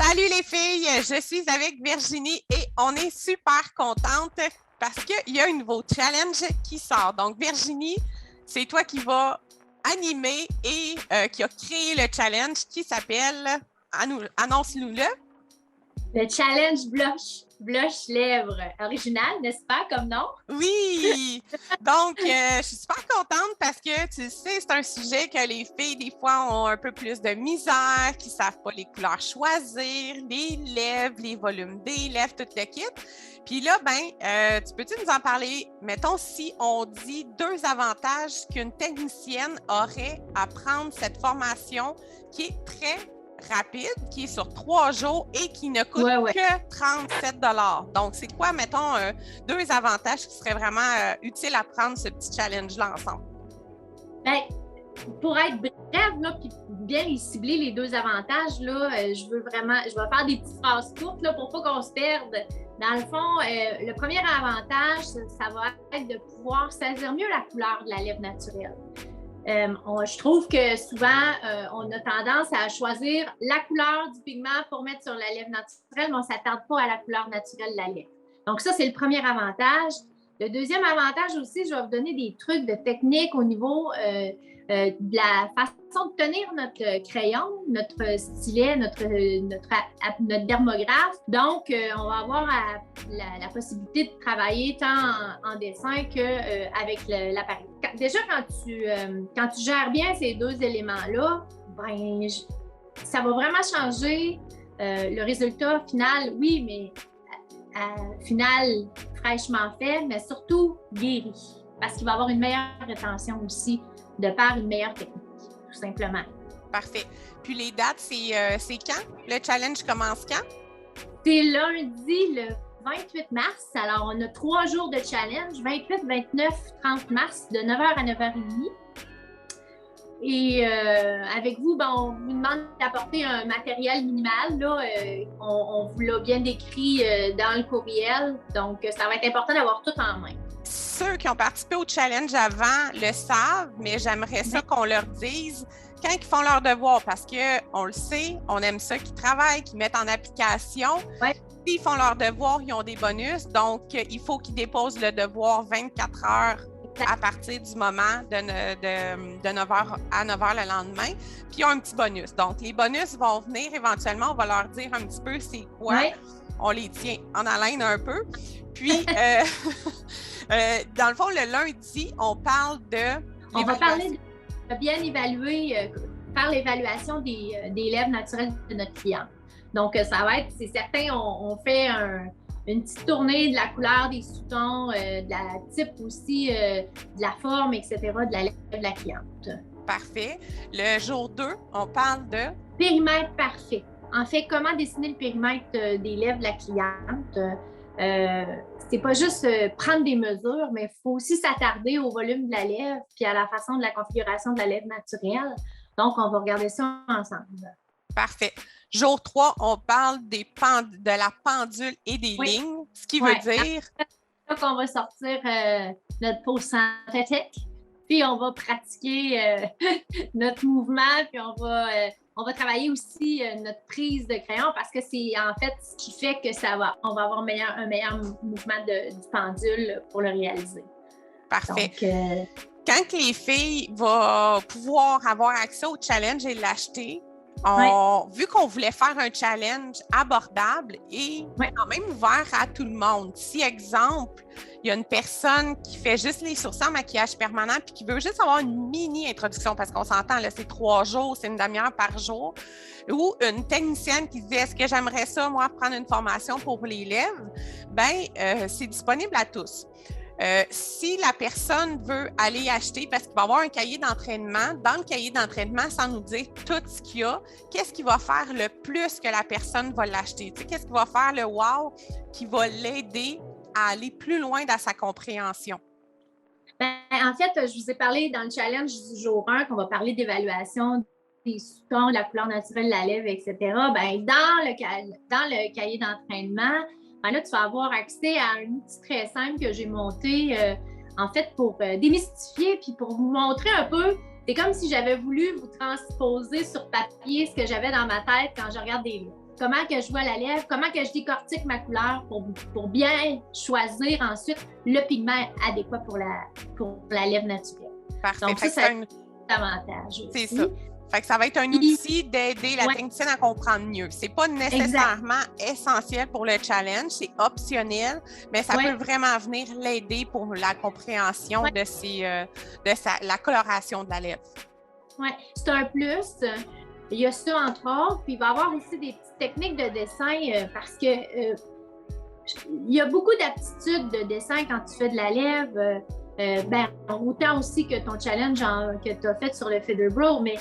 Salut les filles, je suis avec Virginie et on est super contente parce qu'il y a un nouveau challenge qui sort. Donc Virginie, c'est toi qui vas animer et qui a créé le challenge qui s'appelle, annonce-nous-le. Le challenge blush lèvres. Original, n'est-ce pas, comme nom? Oui! Donc, je suis super contente parce que, tu sais, c'est un sujet que les filles, des fois, ont un peu plus de misère, qui ne savent pas les couleurs choisir, les lèvres, les volumes des lèvres, tout le kit. Puis là, tu peux-tu nous en parler? Mettons, si on dit 2 avantages qu'une technicienne aurait à prendre cette formation qui est très rapide, qui est sur 3 jours et qui ne coûte que 37 $. Donc, c'est quoi, mettons, 2 avantages qui seraient vraiment utiles à prendre ce petit challenge-là ensemble? Bien, pour être brève, là, puis bien les cibler, les 2 avantages, là, je vais faire des petites phrases courtes là, pour pas qu'on se perde. Dans le fond, le premier avantage, ça va être de pouvoir saisir mieux la couleur de la lèvre naturelle. Je trouve que souvent, on a tendance à choisir la couleur du pigment pour mettre sur la lèvre naturelle, mais on ne s'attarde pas à la couleur naturelle de la lèvre. Donc ça, c'est le premier avantage. Le deuxième avantage aussi, je vais vous donner des trucs de technique au niveau de la façon de tenir notre crayon, notre stylet, notre dermographe. Donc, on va avoir la possibilité de travailler tant en dessin qu'avec l'appareil. Déjà, quand tu gères bien ces 2 éléments-là, ça va vraiment changer le résultat final, oui, mais final fraîchement fait, mais surtout guéri, parce qu'il va avoir une meilleure rétention aussi de par une meilleure technique, tout simplement. Parfait. Puis les dates, c'est quand? Le challenge commence quand? C'est lundi, le 28 mars. Alors, on a 3 jours de challenge, 28, 29, 30 mars, de 9h à 9h30. Et avec vous, on vous demande d'apporter un matériel minimal. Là, on vous l'a bien décrit dans le courriel. Donc, ça va être important d'avoir tout en main. Ceux qui ont participé au challenge avant le savent, mais j'aimerais ça qu'on leur dise quand ils font leur devoir, parce qu'on le sait, on aime ça, qu'ils travaillent, qu'ils mettent en application. Ouais. S'ils font leur devoir, ils ont des bonus. Donc, il faut qu'ils déposent le devoir 24 heures à partir du moment de 9h à 9h le lendemain. Puis, ils ont un petit bonus. Donc, les bonus vont venir éventuellement. On va leur dire un petit peu c'est quoi. Ouais. On les tient en haleine un peu. Puis, dans le fond, le lundi, on parle de... On va parler de bien évaluer, faire l'évaluation des lèvres naturelles de notre cliente. Donc, ça va être, c'est certain, on fait une petite tournée de la couleur des sous-tons, de la type aussi, de la forme, etc., de la lèvre de la cliente. Parfait. Le jour 2, on parle de... Périmètre parfait. En fait, comment dessiner le périmètre des lèvres de la cliente. C'est pas juste prendre des mesures, mais il faut aussi s'attarder au volume de la lèvre puis à la façon de la configuration de la lèvre naturelle. Donc, on va regarder ça ensemble. Parfait. Jour 3, on parle de la pendule et des lignes, ce qui veut dire... C'est là qu'on va sortir notre pose synthétique, puis on va pratiquer notre mouvement, puis on va travailler aussi notre prise de crayon parce que c'est en fait ce qui fait que on va avoir un meilleur mouvement du pendule pour le réaliser. Parfait. Donc, quand les filles vont pouvoir avoir accès au challenge et l'acheter, vu qu'on voulait faire un challenge abordable et quand même ouvert à tout le monde. Si, exemple, il y a une personne qui fait juste les sourcils en maquillage permanent puis qui veut juste avoir une mini-introduction, parce qu'on s'entend, là, c'est 3 jours, c'est une demi-heure par jour, ou une technicienne qui dit « Est-ce que j'aimerais ça, moi, prendre une formation pour les lèvres? » C'est disponible à tous. Si la personne veut aller acheter, parce qu'il va y avoir un cahier d'entraînement, dans le cahier d'entraînement, sans nous dire tout ce qu'il y a, qu'est-ce qui va faire le plus que la personne va l'acheter? Tu sais, qu'est-ce qui va faire le wow qui va l'aider à aller plus loin dans sa compréhension? En fait, je vous ai parlé dans le challenge du jour 1 qu'on va parler d'évaluation des sous-tons, de la couleur naturelle de la lèvre, etc. Dans le cahier d'entraînement, là, tu vas avoir accès à un outil très simple que j'ai monté, en fait, pour démystifier puis pour vous montrer un peu. C'est comme si j'avais voulu vous transposer sur papier ce que j'avais dans ma tête quand je regarde des livres. comment que je vois la lèvre, comment que je décortique ma couleur pour bien choisir ensuite le pigment adéquat pour la lèvre naturelle. Parfait. Donc, ça c'est un avantage aussi. C'est ça. Fait que ça va être un outil d'aider la technicienne à comprendre mieux. C'est pas nécessairement essentiel pour le challenge, c'est optionnel, mais ça peut vraiment venir l'aider pour la compréhension de la coloration de la lèvre. Oui, c'est un plus. Il y a ça, entre autres. Puis il va y avoir aussi des petites techniques de dessin parce que il y a beaucoup d'aptitudes de dessin quand tu fais de la lèvre. Autant aussi que ton challenge que tu as fait sur le Feather Brow, mais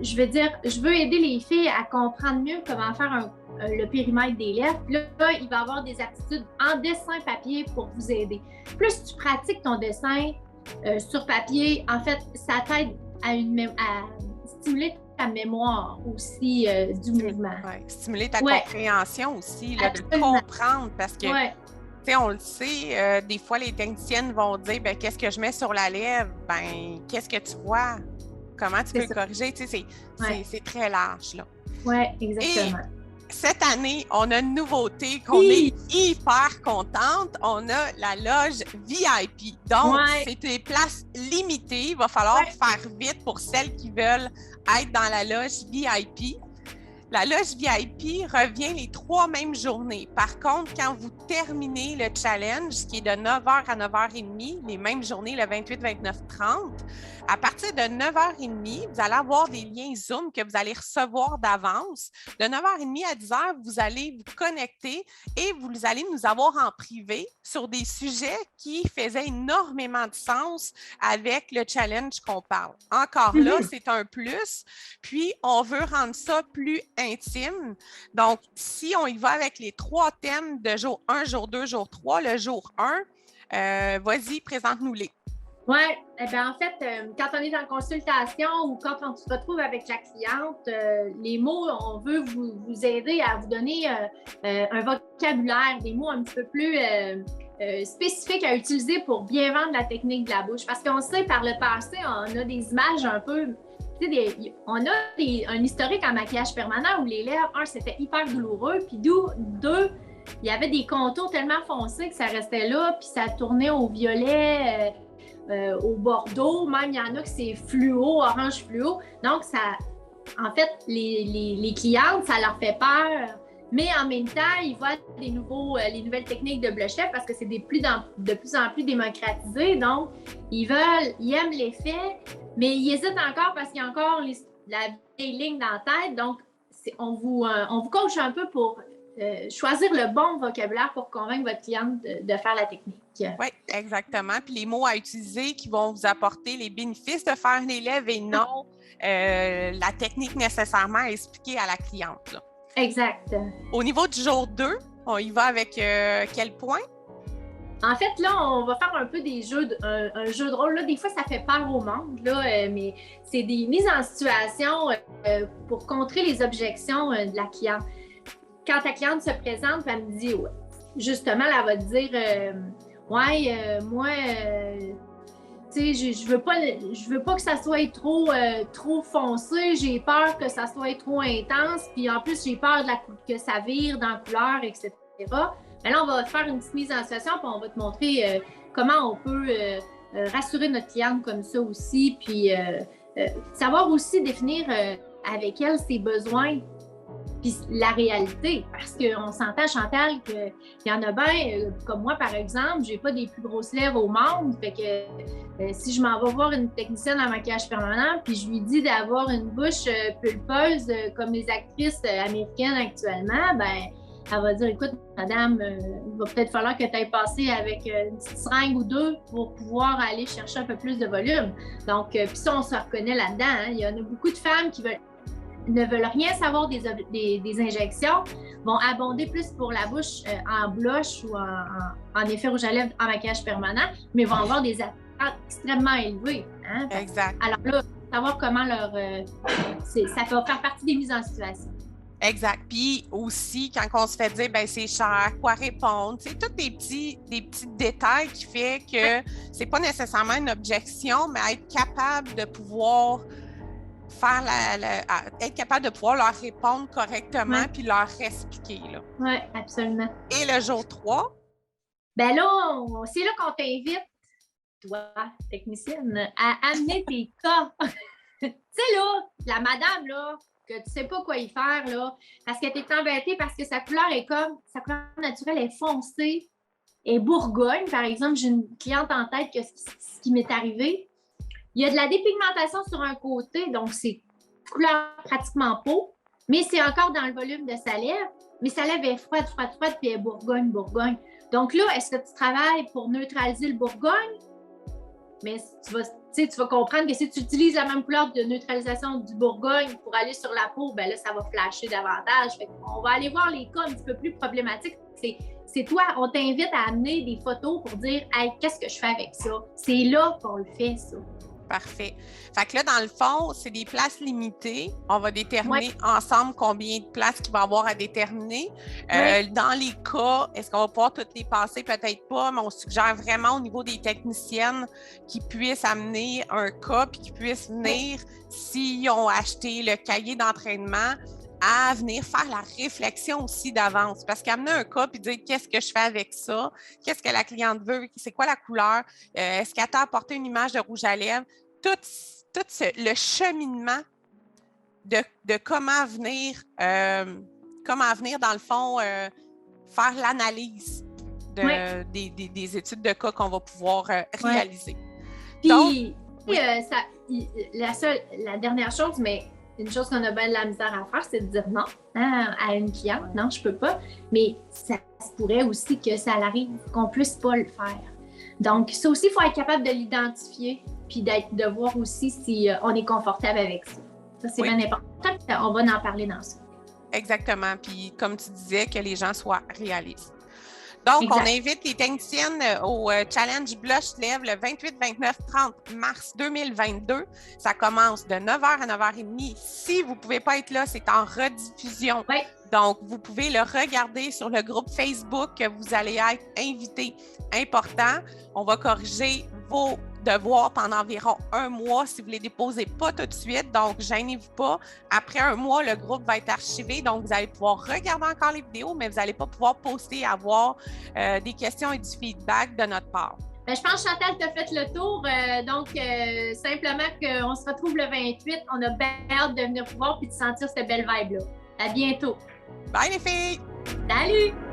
je veux aider les filles à comprendre mieux comment faire le périmètre des lèvres. Là, il va y avoir des aptitudes en dessin papier pour vous aider. Plus tu pratiques ton dessin sur papier, en fait, ça t'aide à stimuler ta mémoire aussi du mouvement. Ouais, stimuler ta compréhension aussi, là, de comprendre, parce que on le sait, des fois, les techniciennes vont dire qu'est-ce que je mets sur la lèvre? Qu'est-ce que tu vois? Comment tu peux le corriger? C'est très large. Oui, exactement. Et cette année, on a une nouveauté qu'on est hyper contente. On a la loge VIP. Donc, c'est des places limitées. Il va falloir faire vite pour celles qui veulent être dans la loge VIP. La loge VIP revient les 3 mêmes journées. Par contre, quand vous terminez le challenge, qui est de 9h à 9h30, les mêmes journées, le 28, 29, 30, à partir de 9h30, vous allez avoir des liens Zoom que vous allez recevoir d'avance. De 9h30 à 10h, vous allez vous connecter et vous allez nous avoir en privé sur des sujets qui faisaient énormément de sens avec le challenge qu'on parle. Encore là, c'est un plus. Puis, on veut rendre ça plus intime. Donc, si on y va avec les 3 thèmes de jour 1, jour 2, jour 3, le jour 1, vas-y, présente-nous-les. Oui, en fait, quand on est en consultation ou quand on se retrouve avec la cliente, les mots, on veut vous aider à vous donner un vocabulaire, des mots un petit peu plus spécifiques à utiliser pour bien vendre la technique de la bouche. Parce qu'on sait, par le passé, on a des images un peu... on a un historique en maquillage permanent où les lèvres, c'était hyper douloureux, puis 2, il y avait des contours tellement foncés que ça restait là, puis ça tournait au violet... au bordeaux, même il y en a que c'est fluo, orange fluo. Donc, en fait, les clientes, ça leur fait peur. Mais en même temps, ils voient les nouvelles techniques de blush-lèvres parce que c'est de plus en plus démocratisé. Donc, ils aiment l'effet, mais ils hésitent encore parce qu'il y a encore la vieille ligne dans la tête. Donc, on vous coach un peu pour choisir le bon vocabulaire pour convaincre votre cliente de faire la technique. Oui, exactement. Puis les mots à utiliser qui vont vous apporter les bénéfices de faire les lèvres et non la technique nécessairement expliquée à la cliente. Là. Exact. Au niveau du jour 2, on y va avec quel point? En fait, là, on va faire un peu un jeu de rôle. Là, des fois, ça fait peur au monde, là, mais c'est des mises en situation pour contrer les objections de la cliente. Quand ta cliente se présente, elle me dit, justement, elle va te dire, moi, tu sais, je veux pas que ça soit trop foncé, j'ai peur que ça soit trop intense, puis en plus, j'ai peur que ça vire dans la couleur, etc. Mais là, on va te faire une petite mise en situation, puis on va te montrer comment on peut rassurer notre cliente comme ça aussi, puis savoir aussi définir avec elle ses besoins. Puis la réalité, parce qu'on s'entend, Chantal, qu'il y en a bien, comme moi, par exemple, j'ai pas des plus grosses lèvres au monde, fait que si je m'en vais voir une technicienne en maquillage permanent, puis je lui dis d'avoir une bouche pulpeuse comme les actrices américaines actuellement, elle va dire, écoute, madame, il va peut-être falloir que tu ailles passer avec une petite seringue ou 2 pour pouvoir aller chercher un peu plus de volume. Donc, puis ça, on se reconnaît là-dedans. Hein? Il y en a beaucoup de femmes qui ne veulent rien savoir des injections, vont abonder plus pour la bouche en blush ou en effet rouge à lèvres en maquillage permanent, mais vont avoir des attentes extrêmement élevées. Hein? Exact. Alors là, savoir comment ça va faire partie des mises en situation. Exact. Puis aussi, quand on se fait dire, c'est cher, quoi répondre, c'est tous des petits détails qui fait que c'est pas nécessairement une objection, mais être capable de pouvoir faire être capable de pouvoir leur répondre correctement puis leur expliquer. Oui, absolument. Et le jour 3? Ben là, c'est là qu'on t'invite, toi, technicienne, à amener tes cas. Tu sais, là, la madame, là, que tu sais pas quoi y faire, là, parce que tu es embêtée parce que sa couleur naturelle est foncée et Bourgogne, par exemple. J'ai une cliente en tête que ce qui m'est arrivé. Il y a de la dépigmentation sur un côté, donc c'est couleur pratiquement peau, mais c'est encore dans le volume de sa lèvre. Mais sa lèvre est froide, puis elle est Bourgogne. Donc là, est-ce que tu travailles pour neutraliser le Bourgogne? Mais tu vas comprendre que si tu utilises la même couleur de neutralisation du Bourgogne pour aller sur la peau, ben là, ça va flasher davantage. Fait qu'on va aller voir les cas un petit peu plus problématiques. C'est toi, on t'invite à amener des photos pour dire « Hey, qu'est-ce que je fais avec ça? » C'est là qu'on le fait, ça. Parfait. Fait que là, dans le fond, c'est des places limitées. On va déterminer ensemble combien de places qu'il va y avoir à déterminer. Dans les cas, est-ce qu'on va pouvoir toutes les passer? Peut-être pas, mais on suggère vraiment au niveau des techniciennes qui puissent amener un cas puis qui puissent venir, s'ils ont acheté le cahier d'entraînement, à venir faire la réflexion aussi d'avance. Parce qu'amener un cas puis dire qu'est-ce que je fais avec ça, qu'est-ce que la cliente veut, c'est quoi la couleur, est-ce qu'elle t'a apporté une image de rouge à lèvres, tout le cheminement de comment venir, dans le fond, faire l'analyse des études de cas qu'on va pouvoir réaliser. Puis, la dernière chose, mais une chose qu'on a bien de la misère à faire, c'est de dire non à une cliente. Non, je peux pas. Mais ça se pourrait aussi que ça arrive qu'on puisse pas le faire. Donc, ça aussi, il faut être capable de l'identifier puis de voir aussi si on est confortable avec ça. Ça, c'est bien important. On va en parler dans ça. Exactement. Puis, comme tu disais, que les gens soient réalistes. Donc, on invite les techniciennes au Challenge Blush Lèvres le 28, 29, 30 mars 2022. Ça commence de 9h à 9h30. Si vous ne pouvez pas être là, c'est en rediffusion. Oui. Donc, vous pouvez le regarder sur le groupe Facebook que vous allez être invité. Important, on va corriger vos devoirs pendant environ 1 mois si vous ne les déposez pas tout de suite. Donc, gênez-vous pas. Après 1 mois, le groupe va être archivé. Donc, vous allez pouvoir regarder encore les vidéos, mais vous n'allez pas pouvoir poster, avoir des questions et du feedback de notre part. Ben, je pense que Chantal t'a fait le tour. Simplement qu'on se retrouve le 28. On a bien hâte de venir vous voir et de sentir cette belle vibe-là. À bientôt. Bye les filles! Salut!